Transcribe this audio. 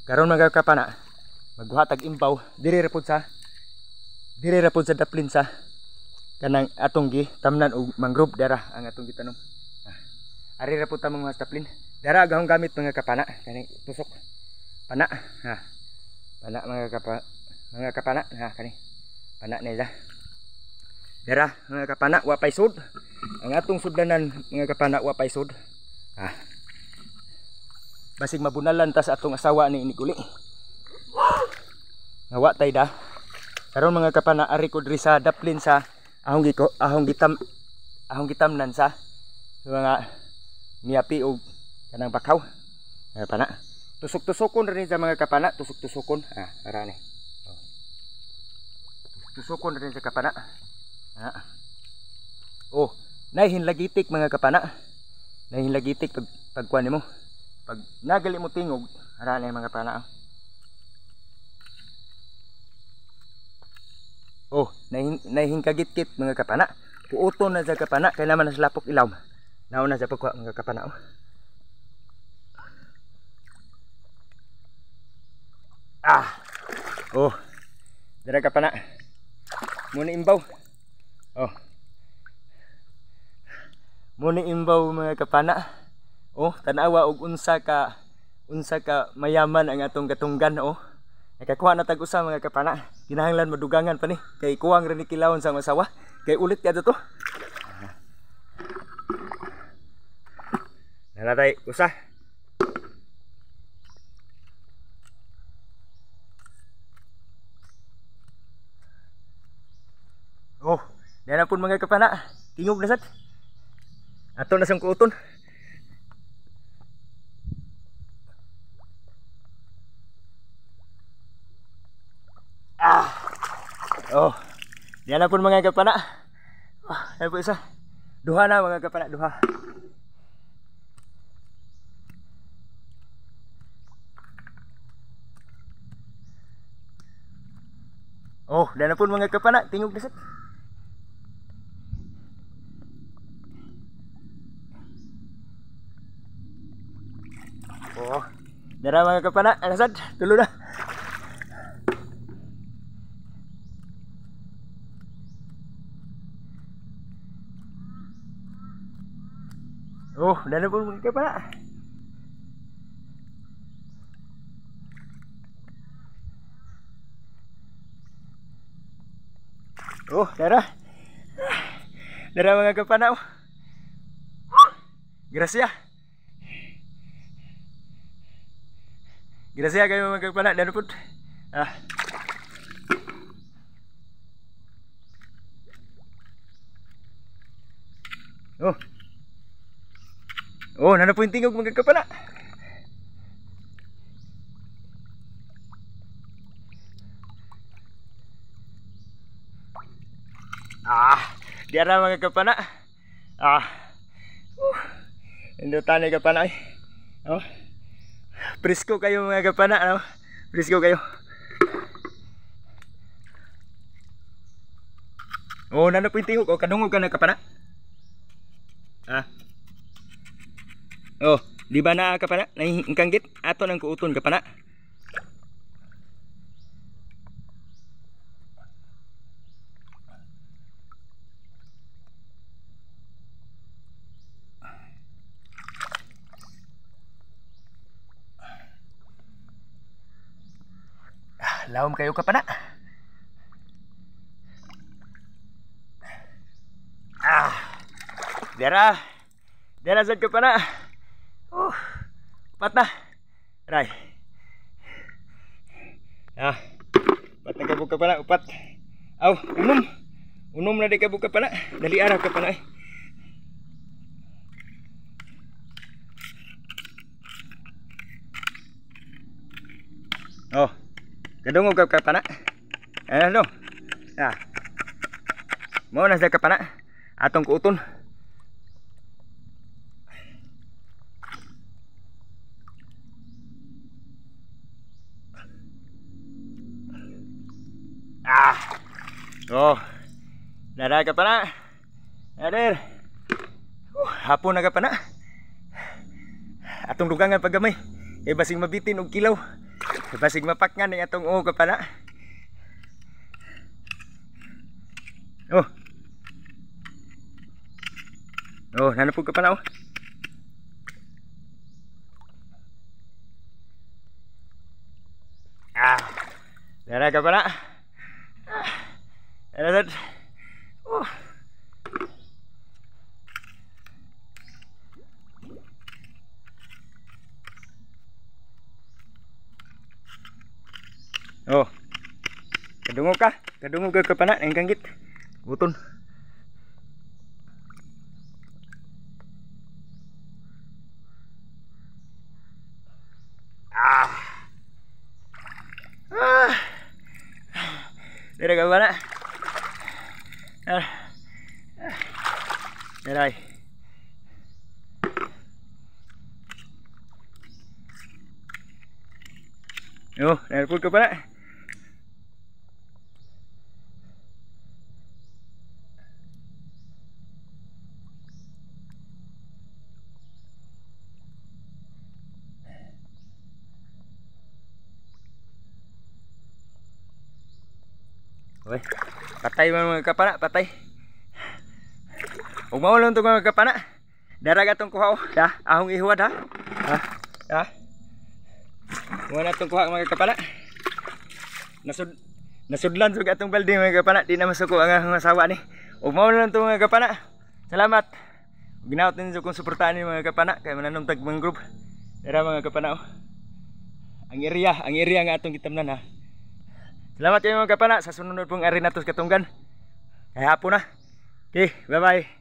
Karon mga kapana, magbuhatag imbaw diri ra pud sa daplin sa kanang atong gi tamnan og mangrove dara ang atong gitanom. Ari ra pud ta mga daplin. Dara gahong gamit mga kapana kani tusok. Pana ha. Pana mga kapana ha kani. Pana nila. Dara mga kapana wa pay sud. Ang atong sudlanan mga kapana wa pay sud. Ha. Basig mabunalan ta sa atong asawa ni Nikuli. Nawa tay da. Karon mga kapana ari ko diri sa daplin sa ahong gitamnan sa mga miapi og kanang bakaw. Kapana. Tusok-tusokon rin sa mga kapana, tusok-tusokon. Ara ni. Tusokon rin sa kapana. Nahinlagitik mga kapana. Nahinlagitik pagkuan nimo. Pag nagali mo tingog, ara na mga pana. Nahingkagit-kit mga kapana. Puuton na sa kapana kay naman sa lapok ilaw. Nauna sa pagkuha mga kapana. Dara kapana. Muna imbaw. Muna imbaw mga kapana. Tanawa og unsa ka mayaman ang atong gatunggan. Nakakuha na tag usa mga kapana. Kinahanglan madugangan pa ni kay kuwang ra ni kilawon sa asawa. Kay ulit kadto to. Nalatay usa. Dana pun mga kapana. Tingog na sad. Ato na sang kuuton. Diyan na po mga kapana. Ayan po isa. Duha na mga kapana, duha. Diyan na po mga kapana. Tingog na sad. Dara mga kapana, anasad, tulo na. Dana po mga kapana. Dara. Dara mga kapana. Gracia. Gracia kayo mga kapana. Dana po. Nana po yung tingog mga kapana. Diara mga kapana. Indutan ni kapana. Presko kayo mga kapana. Presko kayo. Nana po yung tingog. Kadungog ka na kapana. Di ba na kapana? Naingkanggit ato nang kuuton kapana. Lawom kayo kapana. Dara sad kapana. Upat na. Ray. Upat na kabuk kapana, upat. Unom. Unom na di kabuk kapana. Dali araw kapana. Kadungog ka kapana. Mo na sa kapana. Atong kuuton. Dara kapana. Ader. Hapon na kapana. Atong dugangan paggamay. Kay basing mabitin og kilaw. Basig mapakngan ning atong kapana. Oh. Oh, nanapog kapana oh. Dara kapana. Dara. Oh. Kadungog ka kapana ang kanggit. Buton. Dara kapana. Dara. Oh, nanapog kapana. Oy, patay man mga kapana, patay. Ug mao lang to mga kapana. Dara gatong kuha oh. Da, ahong ihuwad ha. Ha. Mo na tong kuha mga kapana. Nasudlan jud atong balde mga kapana, di na masuko ang asawa ni. Ug mao lang to mga kapana. Salamat. Ginaot ninyo kung suportahan ni mga kapana kay mananom tag mangrove. Dara mga kapana oh. Ang area nga atong gitamnan ha. Salamat kayo mga kapana sa sunod pong ari natos katunggan. Kaya hapon na. Okay, bye-bye.